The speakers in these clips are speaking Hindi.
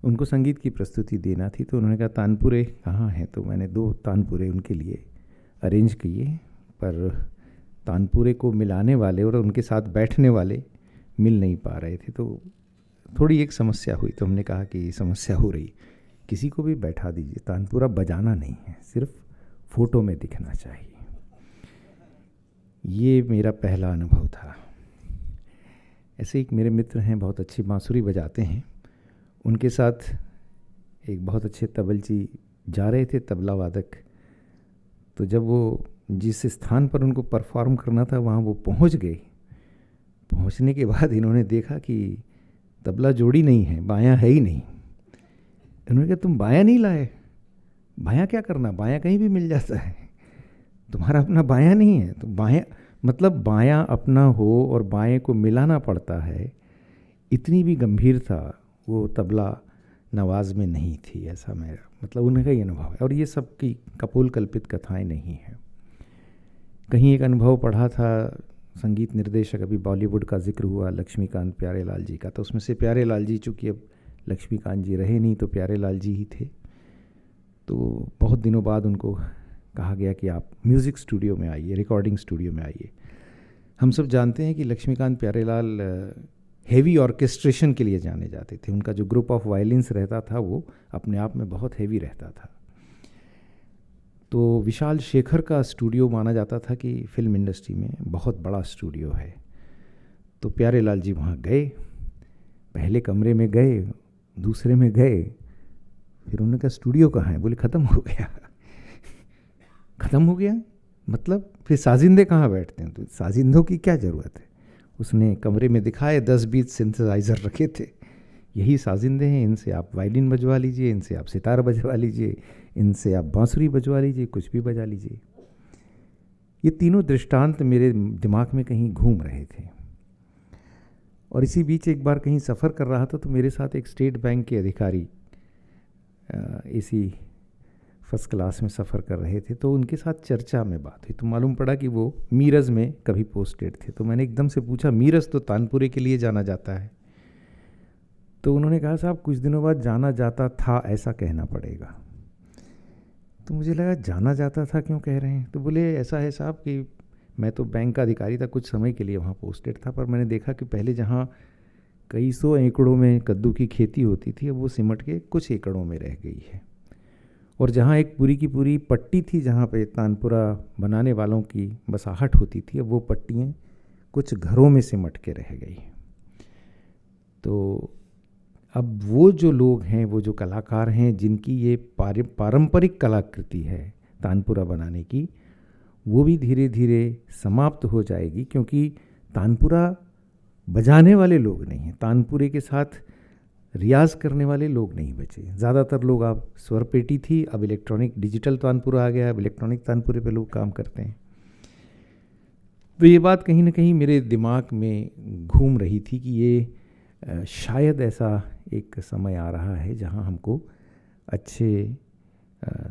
उनको संगीत की प्रस्तुति देना थी, तो उन्होंने कहा तानपुरे कहाँ हैं, तो मैंने 2 तानपुरे उनके लिए अरेंज किए, पर तानपुरे को मिलाने वाले और उनके साथ बैठने वाले मिल नहीं पा रहे थे। तो थोड़ी एक समस्या हुई, तो हमने कहा कि समस्या हो रही, किसी को भी बैठा दीजिए, तानपुरा बजाना नहीं है, सिर्फ फ़ोटो में दिखना चाहिए। ये मेरा पहला अनुभव था। ऐसे एक मेरे मित्र हैं, बहुत अच्छी बांसुरी बजाते हैं, उनके साथ एक बहुत अच्छे तबलची जा रहे थे, तबला वादक। तो जब वो जिस स्थान पर उनको परफॉर्म करना था वहाँ वो पहुँच गए। पहुँचने के बाद इन्होंने देखा कि तबला जोड़ी नहीं है, बायां है ही नहीं। इन्होंने कहा तुम बायां नहीं लाए, बायां क्या करना, बायां कहीं भी मिल जाता है, तुम्हारा अपना बायां नहीं है। तो बायां मतलब बायां अपना हो और बाएं को मिलाना पड़ता है, इतनी भी गंभीरता वो तबला नवाज में नहीं थी। ऐसा मेरा मतलब उनका ही अनुभव है, और ये सब की कपोल कल्पित कथाएं नहीं हैं। कहीं एक अनुभव पढ़ा था, संगीत निर्देशक, अभी बॉलीवुड का जिक्र हुआ लक्ष्मीकांत प्यारेलाल जी का, तो उसमें से प्यारेलाल जी, चूँकि अब लक्ष्मीकांत जी रहे नहीं तो प्यारेलाल जी ही थे, तो बहुत दिनों बाद उनको कहा गया कि आप म्यूज़िक स्टूडियो में आइए, रिकॉर्डिंग स्टूडियो में आइए। हम सब जानते हैं कि लक्ष्मीकांत प्यारेलाल हेवी ऑर्केस्ट्रेशन के लिए जाने जाते थे। उनका जो ग्रुप ऑफ वायलिन्स रहता था वो अपने आप में बहुत हेवी रहता था। तो विशाल शेखर का स्टूडियो माना जाता था कि फिल्म इंडस्ट्री में बहुत बड़ा स्टूडियो है। तो प्यारेलाल जी वहाँ गए, पहले कमरे में गए, दूसरे में गए, फिर उन्होंने कहा स्टूडियो कहाँ है, बोले ख़त्म हो गया। ख़त्म हो गया मतलब फिर साजिंदे कहाँ बैठते हैं, तो साजिंदों की क्या ज़रूरत है। उसने कमरे में दिखाए 10-20 सिंथेसाइज़र रखे थे, यही साजिंदे हैं, इनसे आप वायलिन बजवा लीजिए, इनसे आप सितार बजवा लीजिए, इनसे आप बांसुरी बजवा लीजिए, कुछ भी बजा लीजिए। ये तीनों दृष्टांत मेरे दिमाग में कहीं घूम रहे थे। और इसी बीच एक बार कहीं सफ़र कर रहा था तो मेरे साथ एक स्टेट बैंक के अधिकारी इसी फर्स्ट क्लास में सफ़र कर रहे थे, तो उनके साथ चर्चा में बात हुई, तो मालूम पड़ा कि वो मीरज में कभी पोस्टेड थे। तो मैंने एकदम से पूछा, मीरज तो तानपुरे के लिए जाना जाता है। तो उन्होंने कहा साहब कुछ दिनों बाद जाना जाता था ऐसा कहना पड़ेगा। तो मुझे लगा जाना जाता था क्यों कह रहे हैं, तो बोले ऐसा है साहब कि मैं तो बैंक का अधिकारी था, कुछ समय के लिए वहाँ पोस्टेड था, पर मैंने देखा कि पहले जहाँ कई सौ एकड़ों में कद्दू की खेती होती थी अब वो सिमट के कुछ एकड़ों में रह गई है, और जहाँ एक पूरी की पूरी पट्टी थी जहाँ पे तानपुरा बनाने वालों की बसाहट होती थी, अब वो पट्टियाँ कुछ घरों में सिमट के रह गई। तो अब वो जो लोग हैं, वो जो कलाकार हैं जिनकी ये पारंपरिक कलाकृति है तानपुरा बनाने की, वो भी धीरे धीरे समाप्त हो जाएगी, क्योंकि तानपुरा बजाने वाले लोग नहीं हैं, तानपुरे के साथ रियाज करने वाले लोग नहीं बचे। ज़्यादातर लोग, अब स्वर पेटी थी, अब इलेक्ट्रॉनिक डिजिटल तानपुरा आ गया, अब इलेक्ट्रॉनिक तानपुरे पे लोग काम करते हैं। तो ये बात कहीं ना कहीं मेरे दिमाग में घूम रही थी कि ये शायद ऐसा एक समय आ रहा है जहाँ हमको अच्छे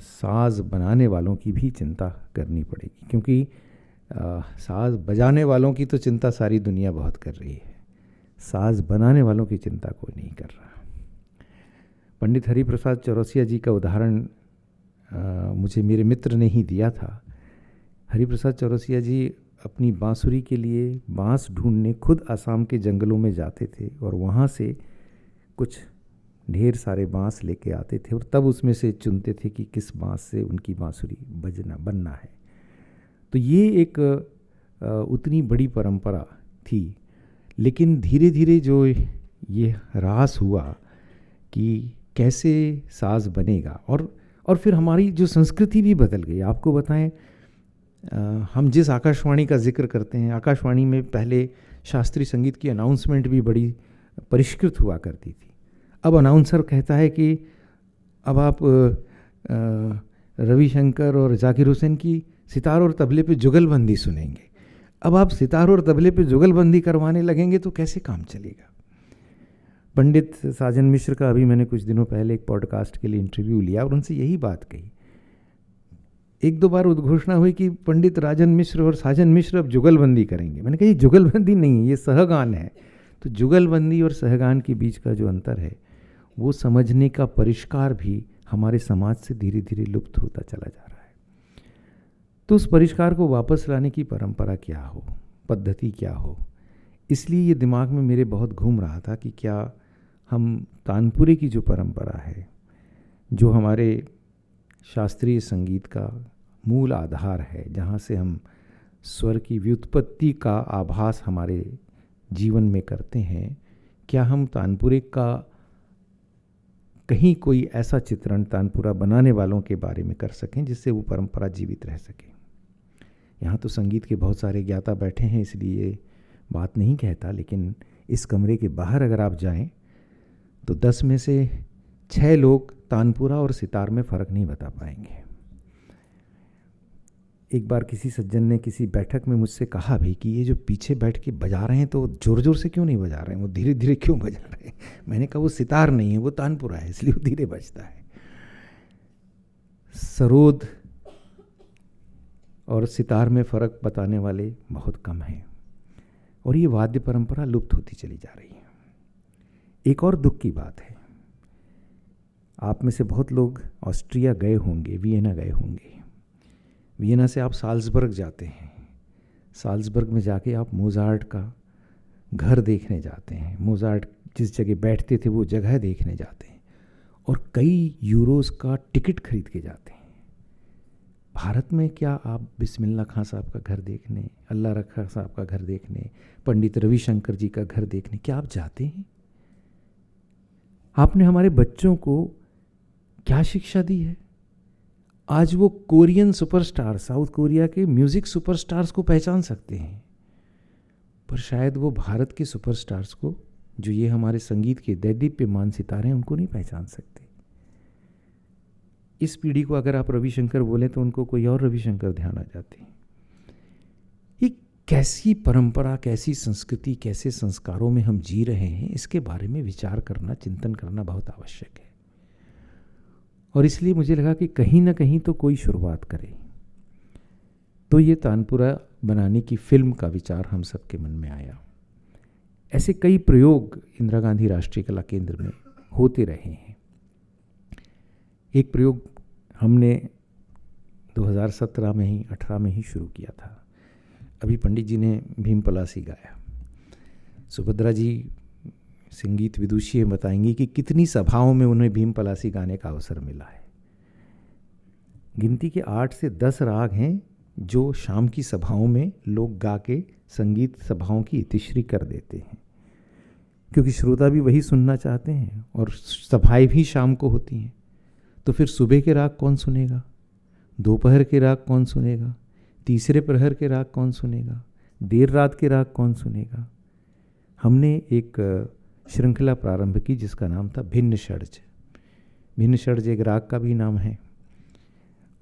साज़ बनाने वालों की भी चिंता करनी पड़ेगी, क्योंकि साज़ बजाने वालों की तो चिंता सारी दुनिया बहुत कर रही है, साज़ बनाने वालों की चिंता कोई नहीं कर रहा। पंडित हरिप्रसाद चौरसिया जी का उदाहरण मुझे मेरे मित्र ने ही दिया था। हरिप्रसाद चौरसिया जी अपनी बांसुरी के लिए बांस ढूंढने खुद असम के जंगलों में जाते थे, और वहाँ से कुछ ढेर सारे बांस लेके आते थे, और तब उसमें से चुनते थे कि किस बांस से उनकी बांसुरी बनना है। तो ये एक उतनी बड़ी परंपरा थी, लेकिन धीरे धीरे जो ये ह्रास हुआ कि कैसे साज़ बनेगा, और फिर हमारी जो संस्कृति भी बदल गई। आपको बताएं, हम जिस आकाशवाणी का जिक्र करते हैं, आकाशवाणी में पहले शास्त्रीय संगीत की अनाउंसमेंट भी बड़ी परिष्कृत हुआ करती थी। अब अनाउंसर कहता है कि अब आप रविशंकर और जाकिर हुसैन की सितार और तबले पे जुगलबंदी सुनेंगे। अब आप सितार और तबले पे जुगलबंदी करवाने लगेंगे तो कैसे काम चलेगा। पंडित साजन मिश्र का अभी मैंने कुछ दिनों पहले एक पॉडकास्ट के लिए इंटरव्यू लिया और उनसे यही बात कही। एक दो बार उद्घोषणा हुई कि पंडित राजन मिश्र और साजन मिश्र अब जुगलबंदी करेंगे। मैंने कहा ये जुगलबंदी नहीं है, ये सहगान है। तो जुगलबंदी और सहगान के बीच का जो अंतर है वो समझने का परिष्कार भी हमारे समाज से धीरे धीरे लुप्त होता चला जा रहा है। तो उस परिष्कार को वापस लाने की परंपरा क्या हो, पद्धति क्या हो, इसलिए ये दिमाग में मेरे बहुत घूम रहा था कि क्या हम तानपुरे की जो परंपरा है, जो हमारे शास्त्रीय संगीत का मूल आधार है, जहाँ से हम स्वर की व्युत्पत्ति का आभास हमारे जीवन में करते हैं, क्या हम तानपुरे का कहीं कोई ऐसा चित्रण तानपुरा बनाने वालों के बारे में कर सकें जिससे वो परंपरा जीवित रह सके। यहाँ तो संगीत के बहुत सारे ज्ञाता बैठे हैं, इसलिए बात नहीं कहता, लेकिन इस कमरे के बाहर अगर आप जाएं तो 10 में से 6 लोग तानपुरा और सितार में फ़र्क नहीं बता पाएंगे। एक बार किसी सज्जन ने किसी बैठक में मुझसे कहा भी कि ये जो पीछे बैठ के बजा रहे हैं तो ज़ोर ज़ोर से क्यों नहीं बजा रहे हैं, वो धीरे धीरे क्यों बजा रहे हैं। मैंने कहा वो सितार नहीं है, वो तानपुरा है, इसलिए वो धीरे बजता है। सरोद और सितार में फ़र्क बताने वाले बहुत कम हैं और ये वाद्य परंपरा लुप्त होती चली जा रही है। एक और दुख की बात है, आप में से बहुत लोग ऑस्ट्रिया गए होंगे, वियना गए होंगे। वियना से आप साल्जबर्ग जाते हैं, साल्जबर्ग में जाके आप मोजार्ट का घर देखने जाते हैं, मोजार्ट जिस जगह बैठते थे वो जगह देखने जाते हैं और कई यूरोस का टिकट खरीद के जाते हैं। भारत में क्या आप बिस्मिल्लाह खां साहब का घर देखने, अल्लाह रखा साहब का घर देखने, पंडित रविशंकर जी का घर देखने क्या आप जाते हैं? आपने हमारे बच्चों को क्या शिक्षा दी है? आज वो कोरियन सुपरस्टार, साउथ कोरिया के म्यूजिक सुपरस्टार्स को पहचान सकते हैं, पर शायद वो भारत के सुपरस्टार्स को, जो ये हमारे संगीत के दैदीप्यमान सितारे हैं, उनको नहीं पहचान सकते। इस पीढ़ी को अगर आप रविशंकर बोले तो उनको कोई और रविशंकर ध्यान आ जाते हैं। ये कैसी परंपरा, कैसी संस्कृति, कैसे संस्कारों में हम जी रहे हैं, इसके बारे में विचार करना, चिंतन करना बहुत आवश्यक है। और इसलिए मुझे लगा कि कहीं ना कहीं तो कोई शुरुआत करे। तो ये तानपुरा बनाने की फिल्म का विचार हम सबके मन में आया। ऐसे कई प्रयोग इंदिरा गांधी राष्ट्रीय कला केंद्र में होते रहे हैं। एक प्रयोग हमने 2017 में ही 18 में ही शुरू किया था। अभी पंडित जी ने भीम पलासी गाया। सुभद्रा जी संगीत विदुषी बताएंगी कि कितनी सभाओं में उन्हें भीम पलासी गाने का अवसर मिला है। गिनती के 8 से 10 राग हैं जो शाम की सभाओं में लोग गा के संगीत सभाओं की इतिश्री कर देते हैं, क्योंकि श्रोता भी वही सुनना चाहते हैं और सभाएं भी शाम को होती हैं। तो फिर सुबह के राग कौन सुनेगा, दोपहर के राग कौन सुनेगा, तीसरे प्रहर के राग कौन सुनेगा, देर रात के राग कौन सुनेगा। हमने एक श्रृंखला प्रारंभ की जिसका नाम था भिन्न षड्ज। भिन्न षड्ज एक राग का भी नाम है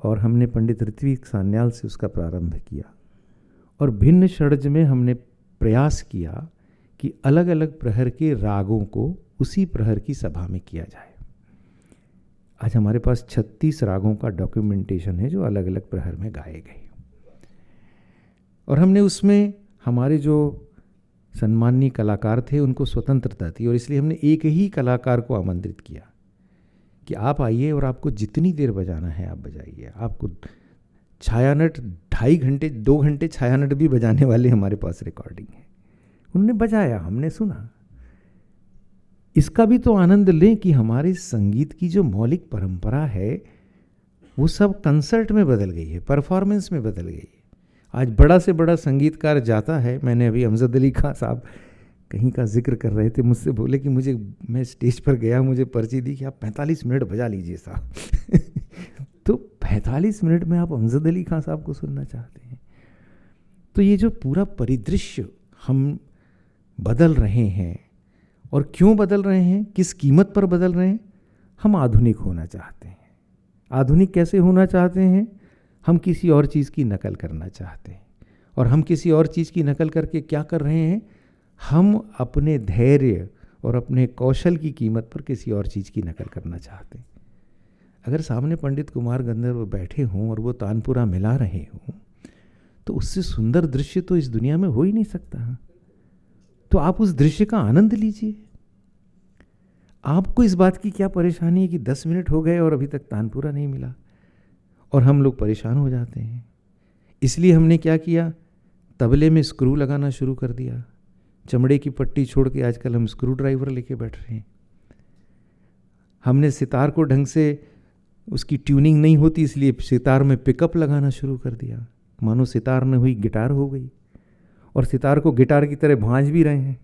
और हमने पंडित ऋत्विक सान्याल से उसका प्रारंभ किया। और भिन्न षड्ज में हमने प्रयास किया कि अलग अलग प्रहर के रागों को उसी प्रहर की सभा में किया जाए। आज हमारे पास 36 रागों का डॉक्यूमेंटेशन है जो अलग अलग प्रहर में गाए गए। और हमने उसमें हमारे जो सम्माननीय कलाकार थे उनको स्वतंत्रता थी और इसलिए हमने एक ही कलाकार को आमंत्रित किया कि आप आइए और आपको जितनी देर बजाना है आप बजाइए। आपको छायानट 2.5 घंटे 2 घंटे छायानट भी बजाने वाले हमारे पास रिकॉर्डिंग है। उन्होंने बजाया, हमने सुना। इसका भी तो आनंद लें कि हमारे संगीत की जो मौलिक परंपरा है वो सब कंसर्ट में बदल गई है, परफॉर्मेंस में बदल गई है। आज बड़ा से बड़ा संगीतकार जाता है। मैंने अभी अमजद अली खां साहब कहीं का जिक्र कर रहे थे, मुझसे बोले कि मैं स्टेज पर गया, मुझे पर्ची दी कि आप 45 मिनट बजा लीजिए साहब। तो 45 मिनट में आप अमजद अली खां साहब को सुनना चाहते हैं। तो ये जो पूरा परिदृश्य हम बदल रहे हैं, और क्यों बदल रहे हैं, किस कीमत पर बदल रहे हैं? हम आधुनिक होना चाहते हैं। आधुनिक कैसे होना चाहते हैं? हम किसी और चीज़ की नकल करना चाहते हैं। और हम किसी और चीज़ की नकल करके क्या कर रहे हैं? हम अपने धैर्य और अपने कौशल की कीमत पर किसी और चीज़ की नकल करना चाहते हैं। अगर सामने पंडित कुमार गंधर्व बैठे हों और वो तानपुरा मिला रहे हों, तो उससे सुंदर दृश्य तो इस दुनिया में हो ही नहीं सकता। तो आप उस दृश्य का आनंद लीजिए। आपको इस बात की क्या परेशानी है कि 10 मिनट हो गए और अभी तक तानपुरा नहीं मिला, और हम लोग परेशान हो जाते हैं। इसलिए हमने क्या किया, तबले में स्क्रू लगाना शुरू कर दिया। चमड़े की पट्टी छोड़ के आजकल हम स्क्रू ड्राइवर लेके बैठ रहे हैं। हमने सितार को ढंग से, उसकी ट्यूनिंग नहीं होती इसलिए सितार में पिकअप लगाना शुरू कर दिया, मानो सितार न हुई गिटार हो गई, और सितार को गिटार की तरह भांज भी रहे हैं।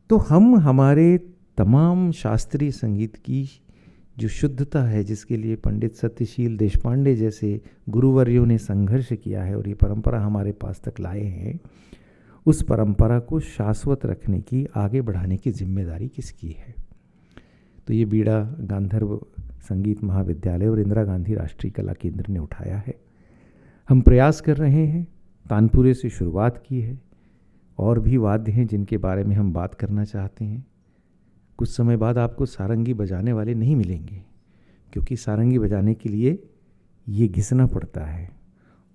तो हम हमारे तमाम शास्त्रीय संगीत की जो शुद्धता है, जिसके लिए पंडित सत्यशील देशपांडे जैसे गुरुवर्यों ने संघर्ष किया है और ये परंपरा हमारे पास तक लाए हैं, उस परंपरा को शाश्वत रखने की, आगे बढ़ाने की जिम्मेदारी किसकी है? तो ये बीड़ा गांधर्व संगीत महाविद्यालय और इंदिरा गांधी राष्ट्रीय कला केंद्र ने उठाया है। हम प्रयास कर रहे हैं, तानपुरे से शुरुआत की है, और भी वाद्य हैं जिनके बारे में हम बात करना चाहते हैं। कुछ समय बाद आपको सारंगी बजाने वाले नहीं मिलेंगे, क्योंकि सारंगी बजाने के लिए ये घिसना पड़ता है,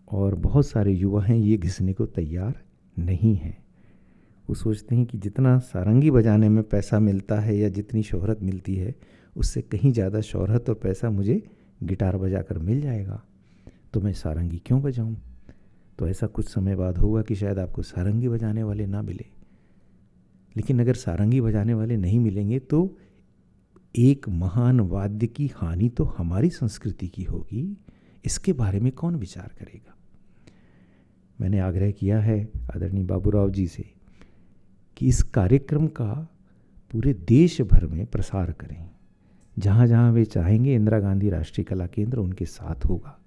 और बहुत सारे युवा हैं ये घिसने को तैयार नहीं हैं। वो सोचते हैं कि जितना सारंगी बजाने में पैसा मिलता है या जितनी शोहरत मिलती है, उससे कहीं ज़्यादा शोहरत और पैसा मुझे गिटार बजाकर मिल जाएगा, तो मैं सारंगी क्यों बजाऊं? तो ऐसा कुछ समय बाद होगा कि शायद आपको सारंगी बजाने वाले ना मिले। लेकिन अगर सारंगी बजाने वाले नहीं मिलेंगे तो एक महान वाद्य की हानि तो हमारी संस्कृति की होगी। इसके बारे में कौन विचार करेगा? मैंने आग्रह किया है आदरणीय बाबूराव जी से कि इस कार्यक्रम का पूरे देश भर में प्रसार करें। जहाँ जहाँ वे चाहेंगे इंदिरा गांधी राष्ट्रीय कला केंद्र उनके साथ होगा।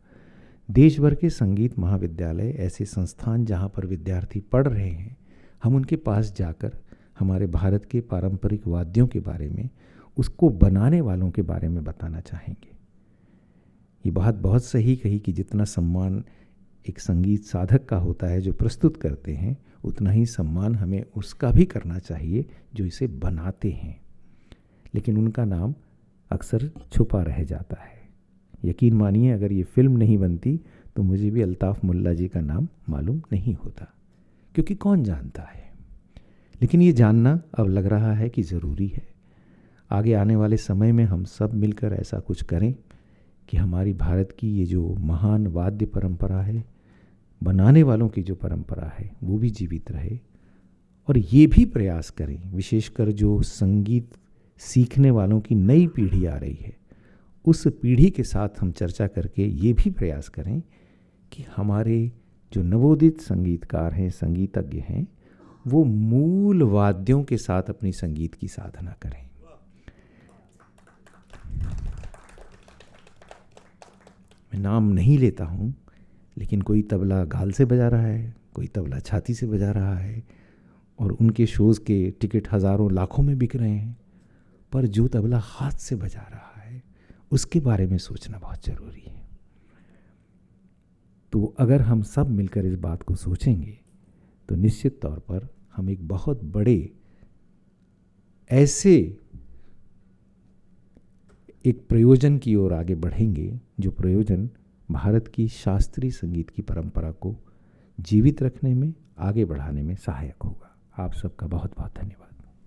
देश भर के संगीत महाविद्यालय, ऐसे संस्थान जहाँ पर विद्यार्थी पढ़ रहे हैं, हम उनके पास जाकर हमारे भारत के पारंपरिक वाद्यों के बारे में, उसको बनाने वालों के बारे में बताना चाहेंगे। ये बात बहुत सही कही कि जितना सम्मान एक संगीत साधक का होता है जो प्रस्तुत करते हैं, उतना ही सम्मान हमें उसका भी करना चाहिए जो इसे बनाते हैं। लेकिन उनका नाम अक्सर छुपा रह जाता है। यकीन मानिए, अगर ये फिल्म नहीं बनती तो मुझे भी अल्ताफ़ मुल्ला जी का नाम मालूम नहीं होता, क्योंकि कौन जानता है। लेकिन ये जानना अब लग रहा है कि ज़रूरी है। आगे आने वाले समय में हम सब मिलकर ऐसा कुछ करें कि हमारी भारत की ये जो महान वाद्य परंपरा है, बनाने वालों की जो परंपरा है, वो भी जीवित रहे। और ये भी प्रयास करें, विशेषकर जो संगीत सीखने वालों की नई पीढ़ी आ रही है, उस पीढ़ी के साथ हम चर्चा करके ये भी प्रयास करें कि हमारे जो नवोदित संगीतकार हैं, संगीतज्ञ हैं, वो मूल वाद्यों के साथ अपनी संगीत की साधना करें। मैं नाम नहीं लेता हूँ, लेकिन कोई तबला गाल से बजा रहा है, कोई तबला छाती से बजा रहा है, और उनके शोज़ के टिकट हज़ारों लाखों में बिक रहे हैं। पर जो तबला हाथ से बजा रहा है, उसके बारे में सोचना बहुत ज़रूरी है। तो अगर हम सब मिलकर इस बात को सोचेंगे तो निश्चित तौर पर हम एक बहुत बड़े ऐसे एक प्रयोजन की ओर आगे बढ़ेंगे, जो प्रयोजन भारत की शास्त्रीय संगीत की परंपरा को जीवित रखने में, आगे बढ़ाने में सहायक होगा। आप सबका बहुत बहुत धन्यवाद।